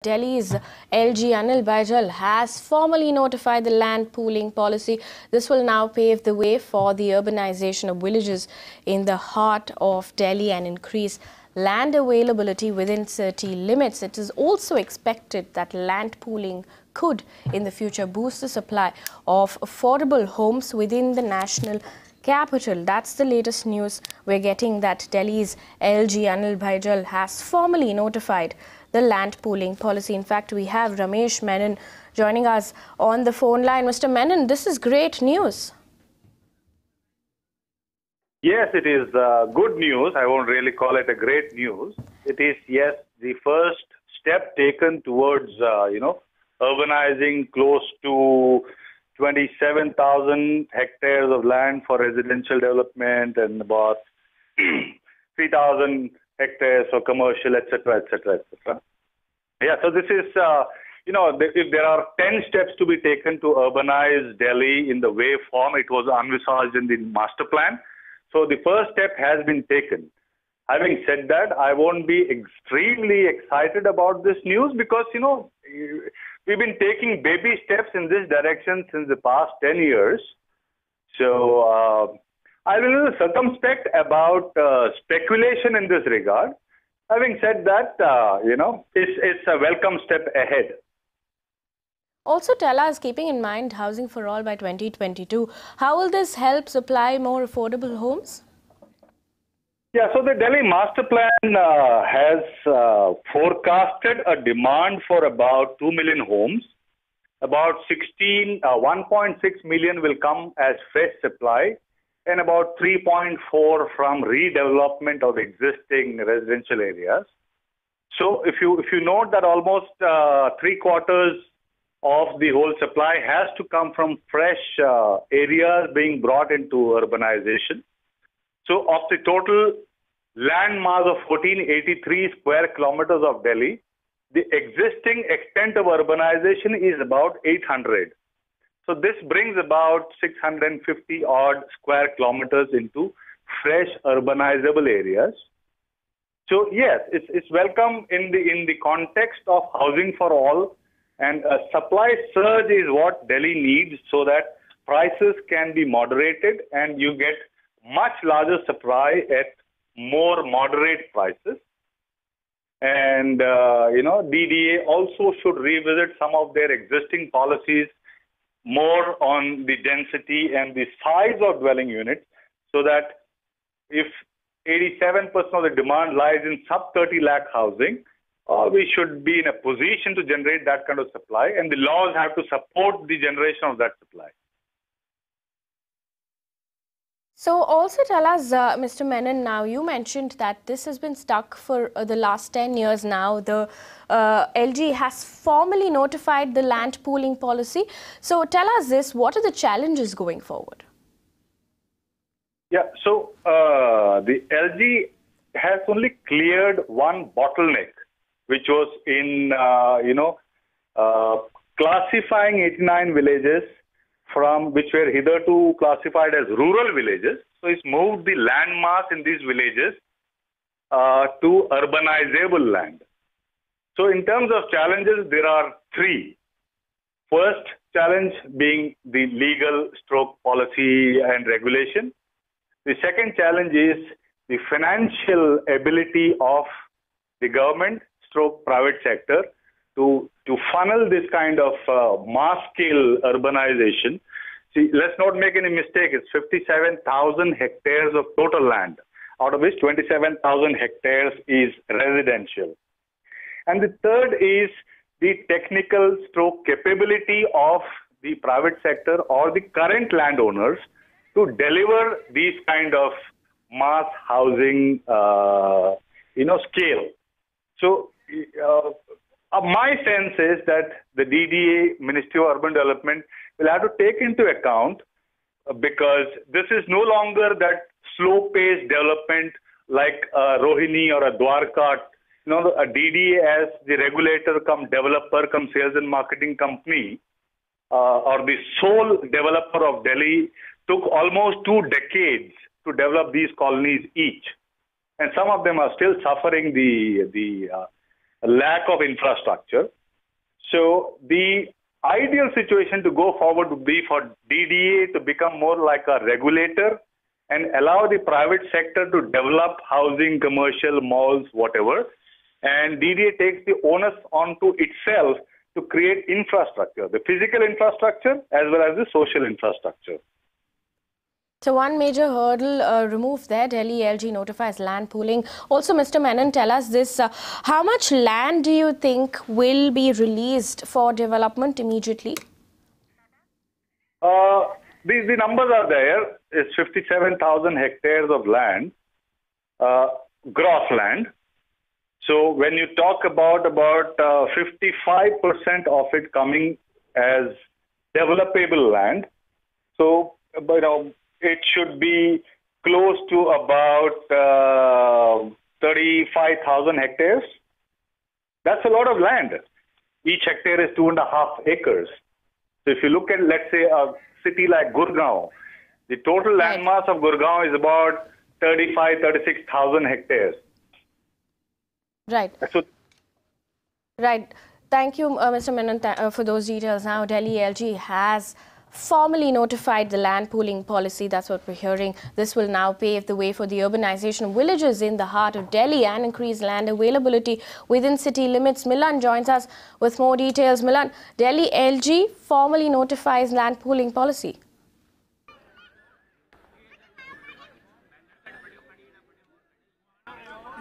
Delhi's LG Anil Baijal has formally notified the land pooling policy. This will now pave the way for the urbanization of villages in the heart of Delhi and increase land availability within city limits. It is also expected that land pooling could, in the future, boost the supply of affordable homes within the national capital. That's the latest news we're getting, that Delhi's LG Anil Baijal has formally notified the land pooling policy. In fact, we have Ramesh Menon joining us on the phone line. Mr. Menon, this is great news. Yes, it is good news. I won't really call it a great news. It is, yes, the first step taken towards, urbanizing close to 27,000 hectares of land for residential development and about 3,000 hectares for commercial, etc., etc., etc. Yeah, so this is, if there are 10 steps to be taken to urbanize Delhi in the way form it was envisaged in the master plan. So the first step has been taken. Having said that, I won't be extremely excited about this news because, we've been taking baby steps in this direction since the past 10 years. So I will be circumspect about speculation in this regard. Having said that, it's a welcome step ahead. Also tell us, keeping in mind Housing for All by 2022, how will this help supply more affordable homes? Yeah, so the Delhi Master Plan has forecasted a demand for about 2 million homes. About 1.6 million will come as fresh supply, and about 3.4 from redevelopment of existing residential areas. So if you note that almost 3/4 of the whole supply has to come from fresh areas being brought into urbanization. So of the total land mass of 1483 square kilometers of Delhi, the existing extent of urbanization is about 800. So this brings about 650 odd square kilometers into fresh urbanizable areas. So yes, it's welcome in the context of Housing for All, and a supply surge is what Delhi needs so that prices can be moderated and you get much larger supply at more moderate prices. And DDA also should revisit some of their existing policies more on the density and the size of dwelling units, so that if 87% of the demand lies in sub 30 lakh housing, we should be in a position to generate that kind of supply, and the laws have to support the generation of that supply. So also tell us, Mr. Menon, now you mentioned that this has been stuck for the last 10 years now. The LG has formally notified the land pooling policy. So tell us this, what are the challenges going forward? Yeah, so the LG has only cleared one bottleneck, which was in, classifying 89 villages from which were hitherto classified as rural villages. So it's moved the land mass in these villages to urbanizable land. So in terms of challenges, there are three. First challenge being the legal stroke policy and regulation. The second challenge is the financial ability of the government stroke private sector to funnel this kind of mass-scale urbanization. See, let's not make any mistake. It's 57,000 hectares of total land, out of which 27,000 hectares is residential. And the third is the technical stroke capability of the private sector or the current landowners to deliver these kind of mass housing, scale. So, my sense is that the DDA, Ministry of Urban Development, will have to take into account, because this is no longer that slow-paced development like a Rohini or a Dwarka. A DDA as the regulator come developer come sales and marketing company or the sole developer of Delhi took almost 2 decades to develop these colonies each. And some of them are still suffering the lack of infrastructure. So the ideal situation to go forward would be for DDA to become more like a regulator and allow the private sector to develop housing, commercial, malls, whatever. And DDA takes the onus onto itself to create infrastructure, the physical infrastructure as well as the social infrastructure. So one major hurdle removed there, Delhi LG notifies land pooling. Also, Mr. Menon, tell us this, how much land do you think will be released for development immediately? The numbers are there. It's 57,000 hectares of land, gross land. So when you talk about 55% of it coming as developable land, so it should be close to about 35,000 hectares. That's a lot of land. Each hectare is 2.5 acres. So if you look at, let's say, a city like Gurgaon, the total land mass of Gurgaon is about 36,000 hectares. Right. So, right. Thank you, Mr. Menon, for those details. Now, Delhi LG has formally notified the land pooling policy. That's what we're hearing. This will now pave the way for the urbanization of villages in the heart of Delhi and increase land availability within city limits. Milan joins us with more details. Milan, Delhi LG formally notifies land pooling policy.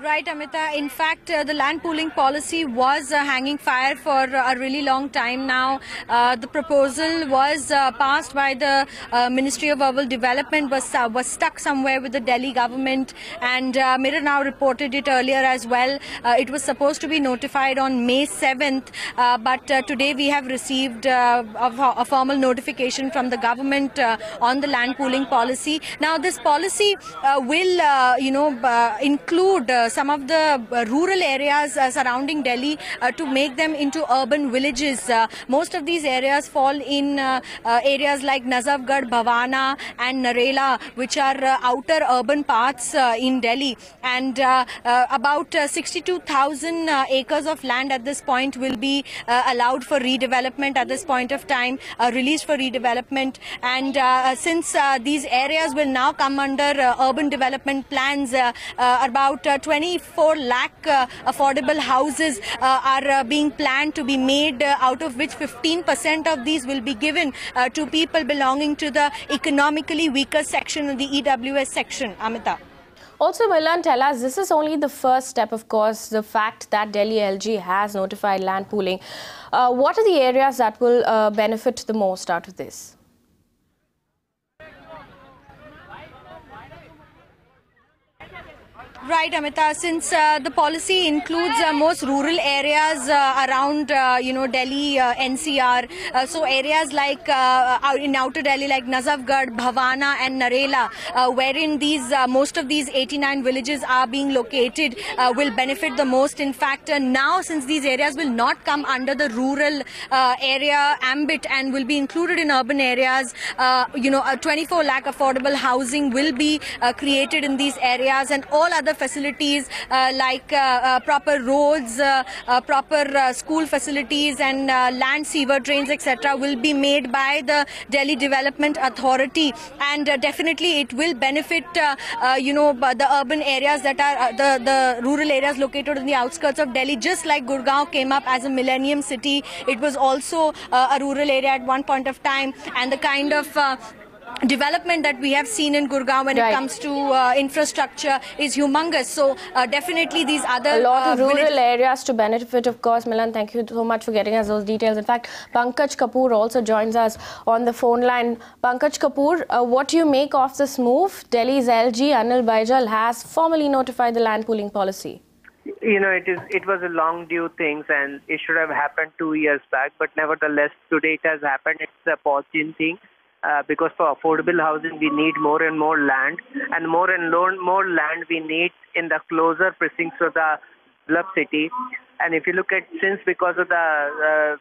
Right, Amita. In fact, the land pooling policy was hanging fire for a really long time now. The proposal was passed by the Ministry of Urban Development, was stuck somewhere with the Delhi government, and Mirror now reported it earlier as well. It was supposed to be notified on May 7th, but today we have received a formal notification from the government on the land pooling policy. Now, this policy will, include some of the rural areas surrounding Delhi to make them into urban villages. Most of these areas fall in areas like Nazafgarh, Bhavana and Narela, which are outer urban parts in Delhi. And about 62,000 acres of land at this point will be allowed for redevelopment at this point of time, released for redevelopment. And since these areas will now come under urban development plans, about 24 lakh affordable houses are being planned to be made, out of which 15% of these will be given to people belonging to the economically weaker section of the EWS section. Amita. Also, Milan, tell us, this is only the first step, of course, the fact that Delhi LG has notified land pooling. What are the areas that will benefit the most out of this? Right, Amita. Since the policy includes most rural areas around, Delhi, NCR, so areas like in outer Delhi, like Nazafgarh, Bhavana and Narela, wherein these most of these 89 villages are being located, will benefit the most. In fact, now since these areas will not come under the rural area ambit and will be included in urban areas, 24 lakh affordable housing will be created in these areas, and all other facilities like proper roads, proper school facilities and land sewer drains, etc. will be made by the Delhi Development Authority, and definitely it will benefit the urban areas that are the rural areas located in the outskirts of Delhi. Just like Gurgaon came up as a millennium city, it was also a rural area at one point of time, and the kind of development that we have seen in Gurgaon when it comes to infrastructure is humongous. So definitely these other a lot of rural areas to benefit, of course. Milan, thank you so much for getting us those details. In fact, Pankaj Kapoor also joins us on the phone line. Pankaj Kapoor, what do you make of this move? Delhi's LG Anil Baijal has formally notified the land pooling policy. It was a long due thing, and it should have happened 2 years back, but nevertheless today it has happened. It's a positive thing. Because for affordable housing we need more and more land, and more land we need in the closer precincts of the developed city. And if you look at, since because of the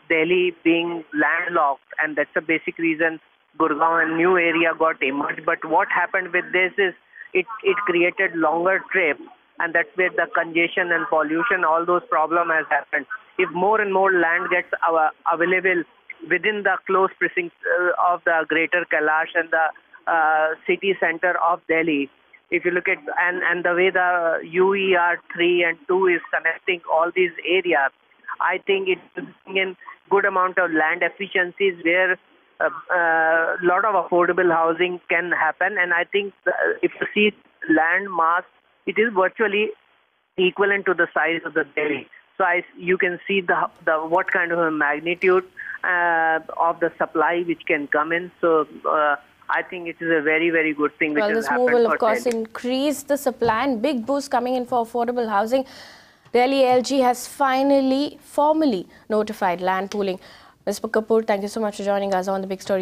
Delhi being landlocked, and that's a basic reason Gurgaon and new area got emerged. But what happened with this is it created longer trips, and that's where the congestion and pollution, all those problems has happened. If more and more land gets available within the close precincts of the Greater Kailash and the city center of Delhi, if you look at and the way the UER 3 and 2 is connecting all these areas, I think it will bring in good amount of land efficiencies where a lot of affordable housing can happen. And I think if you see land mass, it is virtually equivalent to the size of the Delhi. So you can see the what kind of a magnitude of the supply which can come in. So I think it is a very, very good thing. Well, this move will, of course, increase the supply and big boost coming in for affordable housing. Delhi LG has formally notified land pooling. Ms. Kapoor, thank you so much for joining us on The Big Story.